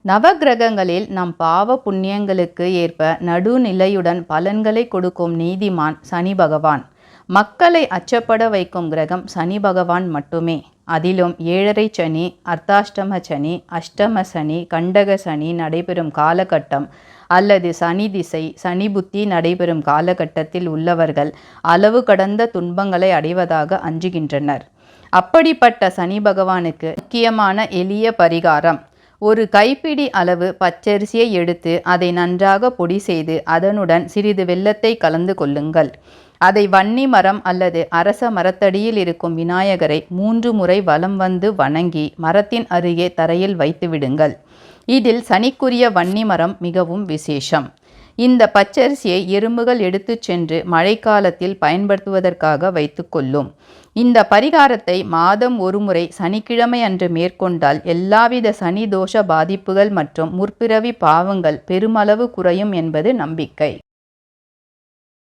நவக்கிரகங்களில் நம் பாவ புண்ணியங்களுக்கு ஏற்ப நடுநிலையுடன் பலன்களை கொடுக்கும் நீதிமான் சனி பகவான். மக்களை அச்சப்பட வைக்கும் கிரகம் சனி பகவான் மட்டுமே. அதிலும் 7.5 சனி, அர்த்தாஷ்டம சனி, அஷ்டம சனி, கண்டக சனி நடைபெறும் காலகட்டம் அல்லது சனி திசை, சனி புத்தி நடைபெறும் காலகட்டத்தில் உள்ளவர்கள் அளவு கடந்த துன்பங்களை அடைவதாக அஞ்சுகின்றனர். அப்படிப்பட்ட சனி பகவானுக்கு முக்கியமான எளிய பரிகாரம்: ஒரு கைப்பிடி அளவு பச்சரிசியை எடுத்து அதை நன்றாக பொடி செய்து அதனுடன் சிறிது வெல்லத்தை கலந்து கொள்ளுங்கள். அதை வன்னி மரம் அல்லது அரச மரத்தடியில் இருக்கும் விநாயகரை 3 முறை வலம் வந்து வணங்கி மரத்தின் அருகே தரையில் வைத்து விடுங்கள். இதில் சனிக்குரிய வன்னி மரம் மிகவும் விசேஷம். இந்த பச்சரிசியை எறும்புகள் எடுத்து சென்று மழைக்காலத்தில் பயன்படுத்துவதற்காக வைத்து கொள்ளும். இந்த பரிகாரத்தை மாதம் ஒரு முறை சனிக்கிழமை அன்று மேற்கொண்டால் எல்லாவித சனி தோஷ பாதிப்புகள் மற்றும் முற்பிறவி பாவங்கள் பெருமளவு குறையும் என்பது நம்பிக்கை.